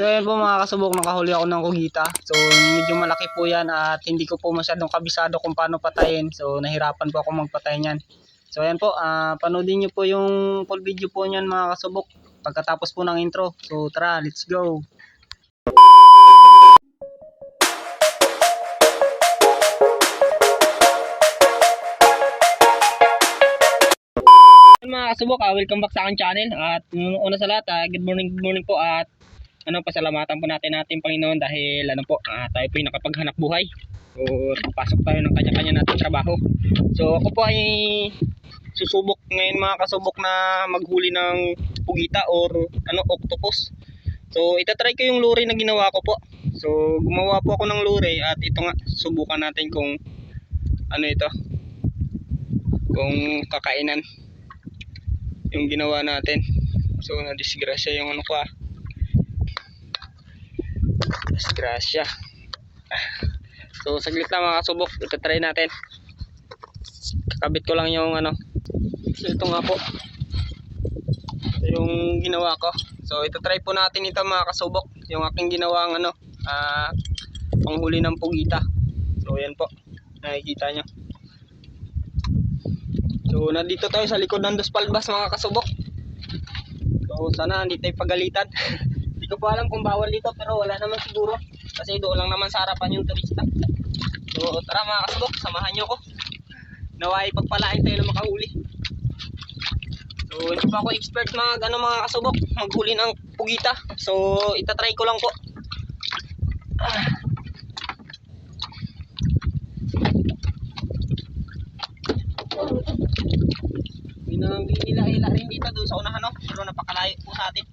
So ayan po mga kasubok, nakahuli ako ng kugita. So medyo malaki po yan at hindi ko po masyadong kabisado kung paano patayin. So nahirapan po ako magpatay niyan. So ayan po, panoodin nyo po yung full video po niyan mga kasubok pagkatapos po ng intro. So tara, let's go! Mga kasubok, welcome back sa aking channel. At una sa lahat, good morning po at pasalamatan po natin ating Panginoon dahil tayo po ay nakapaghanap buhay. So pasok tayo ng kanya-kanya nating trabaho. So ako po ay susubok ngayon mga kasubok na maghuli ng pugita or octopus. So itatry ko yung lure na ginawa ko po. So gumawa po ako ng lure at ito nga, subukan natin kung kung kakainan yung ginawa natin. So nadisgrasya yung disgrasya. So saglit lang mga kasubok, itatry natin. Kakabit ko lang yung So ito nga po yung ginawa ko. So itatry po natin ito mga kasubok, yung aking ginawang panghuli ng pugita. So yan po, nakikita nyo. So nandito tayo sa likod ng Dos Palmas mga kasubok. So sana hindi tayo pagalitan. Hindi ko pa alam kung bawal dito, pero wala naman siguro kasi doon lang naman sa harapan yung turista. So tara mga kasubok, samahan nyo ko. Naway pagpalain tayo na makahuli. So hindi pa ako expert mga kasubok, maghuli ng pugita. So itatry ko lang po. Binila rin dito doon sa unahan, pero napakalayo po sa atin.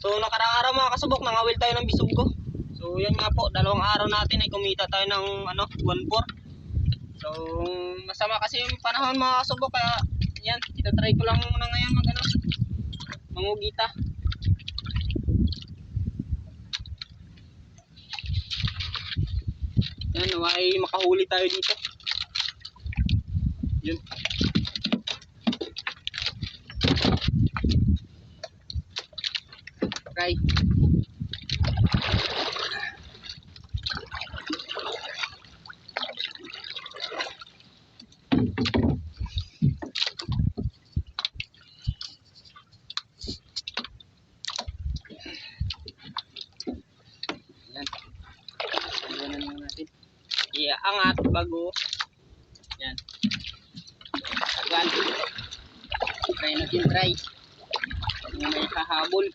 So nakaraang araw mga kasubok, nangawil tayo ng bisugko. So yan nga po, dalawang araw natin ay kumita tayo ng 1.4. So masama kasi yung panahon mga kasubok, kaya yan, itatry ko lang muna ngayon mangugita. Yan, ay makahuli tayo dito. Yun. Okay. Yan. Ayan na natin. Iaangat bago. Yan. Tagal. Try natin try. Yung may kahabol.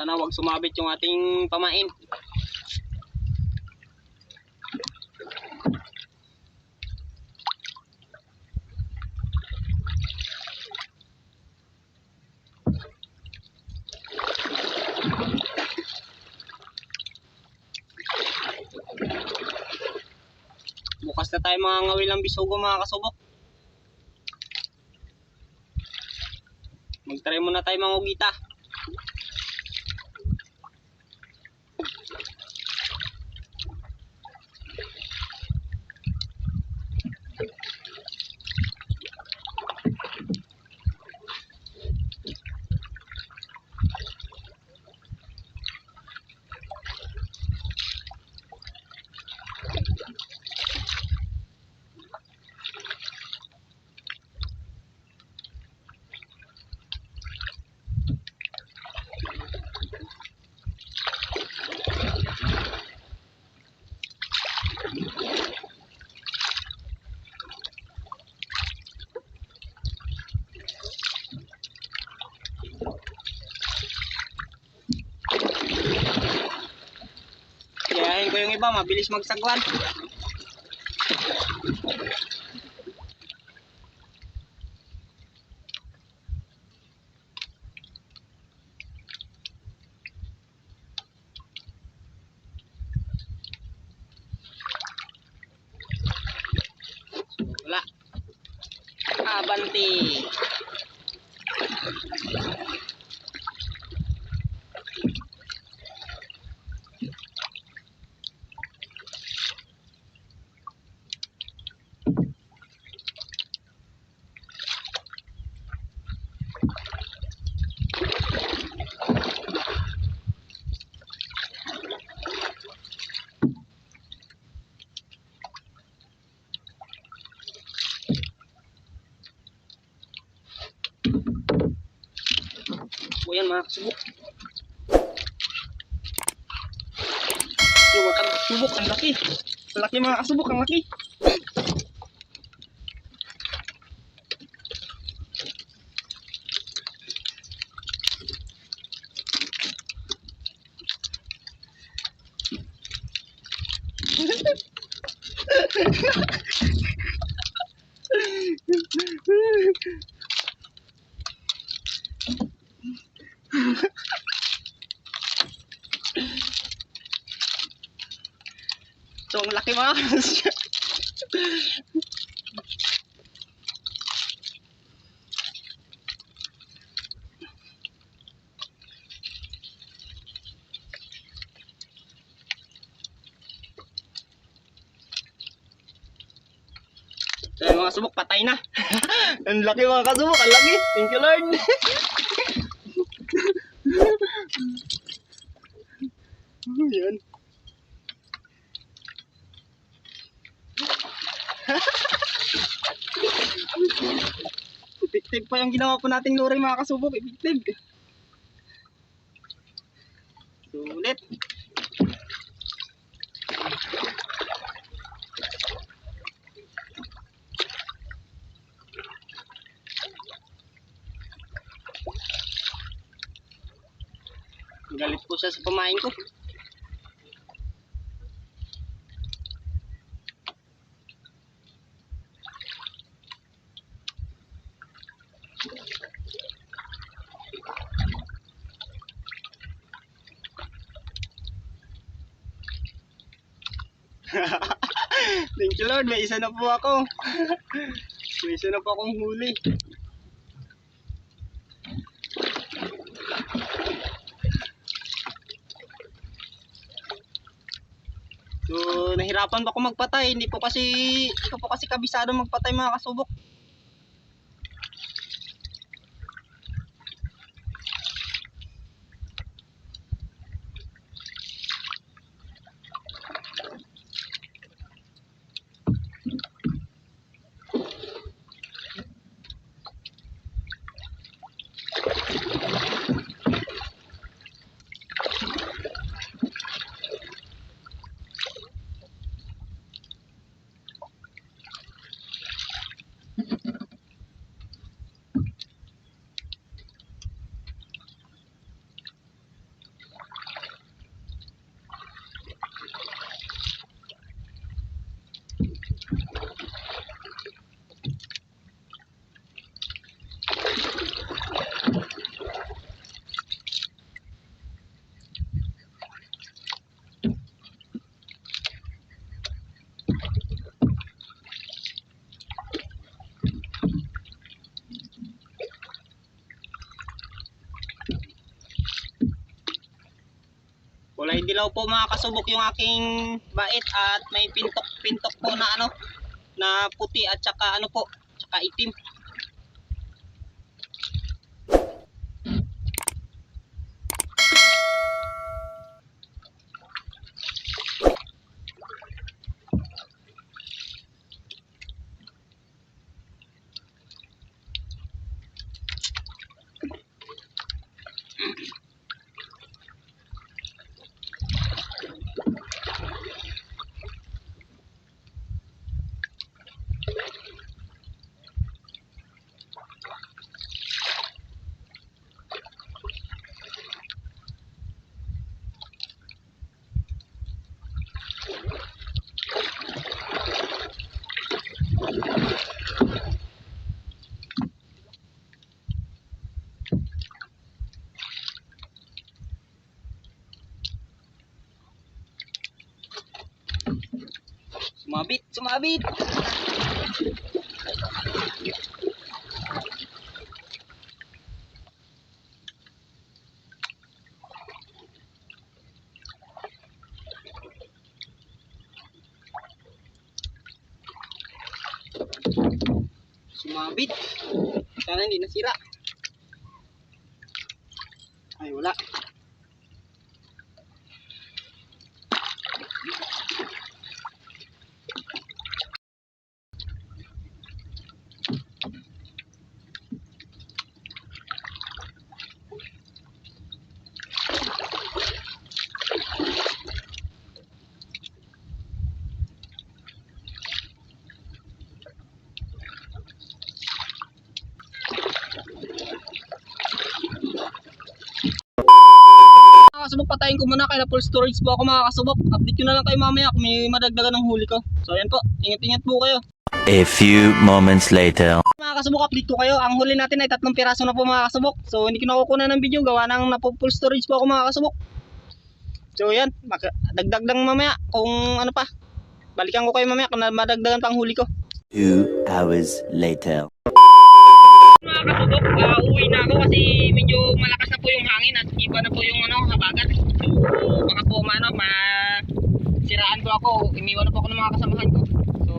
Sana wag sumabit yung ating pamain. Bukas na tayo mga ngawil ng bisugo mga kasubok. Mag-try muna tayo mangugita. Gayahin ko yung iba, mabilis magsagwan. Wala. Abanti. O yan mga kasubok. Yung mga kasubok, ang laki. Ang laki mga kasubok, ang laki. So, ang laki mga kasubok. So, yung mga subok, patay na. Ang laki mga kasubok, ang laki. Thank you Lord. Yan. Effective pa yung ginawa po nating lure mga kasubok. Effective. Sulit. Galit po siya sa pamain ko. Thank you Lord, may isa na po ako. May isa na po akong huli. So, nahirapan pa ako magpatay. Hindi po kasi kabisado magpatay mga kasubok. Kulay dilaw po mga kasubok yung aking bait at may pintok-pintok po na na puti at saka saka itim. Sumabit, sumabit. Sumabit. Sana hindi nasira. Ay, wala. Kasubok, patayin ko muna kaya full storage po ako mga kasubok. Update ko na lang kayo mamaya kung may madagdagan ng huli ko. So ayan po, ingat-ingat po kayo. A few moments later. Mga kasubok, update ko kayo. Ang huli natin ay 3 piraso na po mga kasubok. So hindi ko nakukuha ng video, gawa ng full storage po ako mga kasubok. So ayan, dagdag lang mamaya kung ano pa. Balikan ko kayo mamaya kung madagdagan pang huli ko. 2 hours later. Mga kasubok, uwi na ako kasi medyo malakas na po yung hangin at iba na po yung habagat. So baka po masiraan ko ako, iniwan na po ako ng mga kasamahan ko. So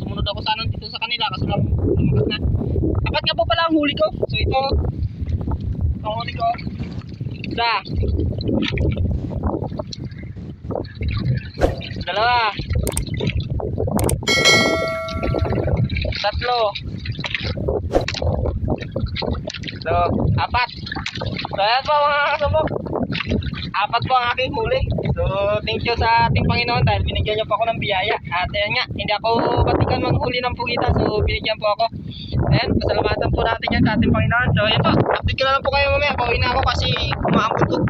sumunod ako sana dito sa kanila kasi lang lumakas na. Apat nga po pala ang huli ko. So ito, ang huli ko. Isa. Dalawa. Tatlo. So, 4. So, ayan po mga kasubok. 4 po ang aking huli. So, thank you sa ating Panginoon dahil binigyan niyo po ako ng biyaya. At ayan nga, hindi ako batikan manghuli ng pugita. So, binigyan po ako. Ayan, pasalamatan po natin yan sa ating Panginoon. So, ayan po. Update ko na lang po kayo mamaya. Pauwi na ako kasi umaambot po.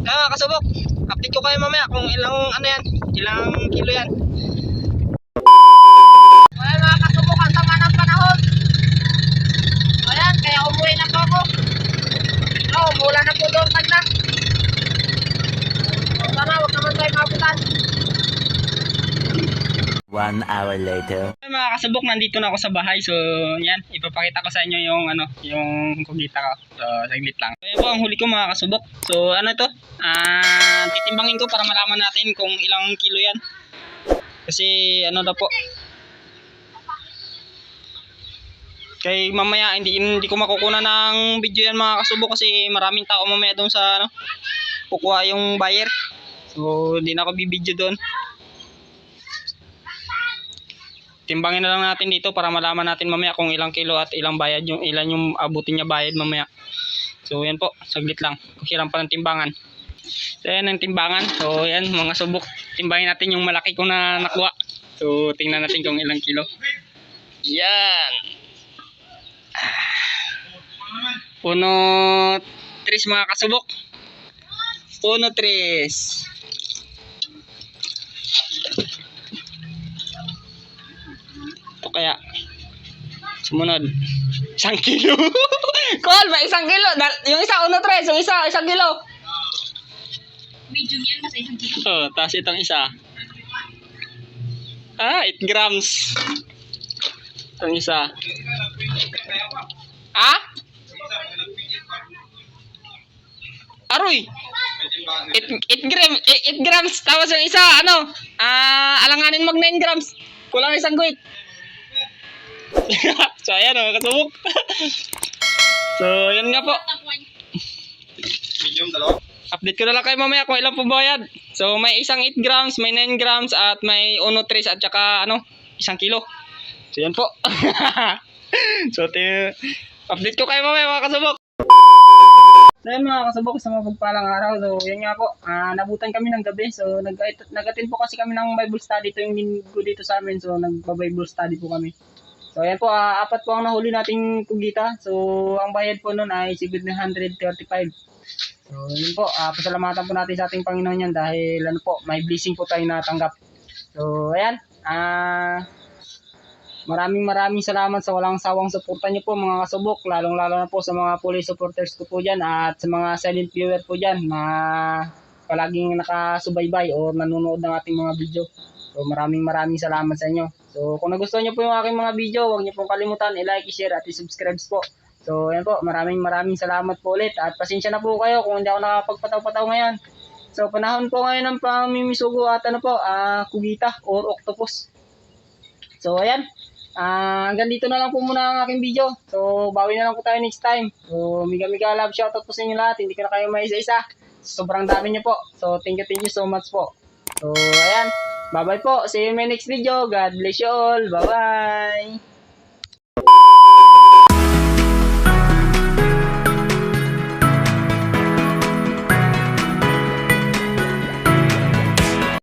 Ayan mga kasubok. Update ko kayo mamaya kung ilang ilang kilo yan. Ayan mga kasubok, ang sama ng panahon. Ayan, kaya umuwi na po ako. Mula na po doon na. Sana huwag naman tayo mabutan. 1 hour later. Mga kasubok, nandito na ako sa bahay. So, yan, ipapakita ko sa inyo yung yung kugita ko. So, saglit lang. So, yan po ang huli ko mga kasubok. So, ito? Titimbangin ko para malaman natin kung ilang kilo yan. Kasi, daw po. Kay mamaya hindi ko makukuha ng video yan mga kasubok kasi maraming tao mamaya doon sa kukuha yung buyer. So hindi na ako bibidyo doon. Timbangin na lang natin dito para malaman natin mamaya kung ilang kilo at ilang bayad ilan yung abutin niya bayad mamaya. So yan po, saglit lang. Hiram pa ng timbangan. So yan ang timbangan. So yan mga subok, timbangin natin yung malaki ko na nakuha. So tingnan natin kung ilang kilo. Yan. 1-3 mga kasubok. 1-3. Ito kaya sumunod 1 kilo. Call ba 1 kilo? Yung isa 1-3, yung isa 1 kilo. Medium yan kasi 1 kilo. Oh, tapos itong isa 8 grams. Itong isa Aroy 8 grams tapos yung isa alanganin mag 9 grams kulang isang guhit. So ayan kasubok. So yan nga po, Medium, dalawa. update ko na lang kayo mamaya kung ilang po bayad. So may isang 8 grams, may 9 grams at may 1-3 at saka 1 kilo. So yan po. So update ko kayo mamaya mga kasubok. So yun mga kasubok, sa mga pagpalang araw. So yun nga po, nabutan kami ng gabi. So nag-attend po kasi kami ng Bible study. Ito yung linggo dito sa amin. So nagba-Bible study po kami. So ayan po, 4 po ang nahuli nating kugita. So ang bayad po nun ay 735. So yun po, pasalamatan po natin sa ating Panginoon yan dahil may blessing po tayo natanggap. So ayan, maraming salamat sa walang sawang suporta niyo po mga kasubok, lalong-lalo na po sa mga police supporters ko po dyan at sa mga silent viewer po dyan na palaging nakasubaybay o nanonood ng ating mga video. So maraming salamat sa inyo. So kung nagustuhan niyo po yung aking mga video, huwag niyo pong kalimutan i-like, i-share at i-subscribe po. So ayan po, maraming salamat po ulit. At pasensya na po kayo kung hindi ako nakapagpataw-pataw ngayon. So panahon po ngayon ng pamimisugo at kugita or octopus. So ayan, hanggang dito na lang po muna ang aking video. So bawi na lang po tayo next time. So mega love shoutout po sa inyo lahat. Hindi ko na kayo maisa-isa. Sobrang dami niyo po. So thank you so much po. So ayan, bye bye po. See you in my next video. God bless you all. Bye bye.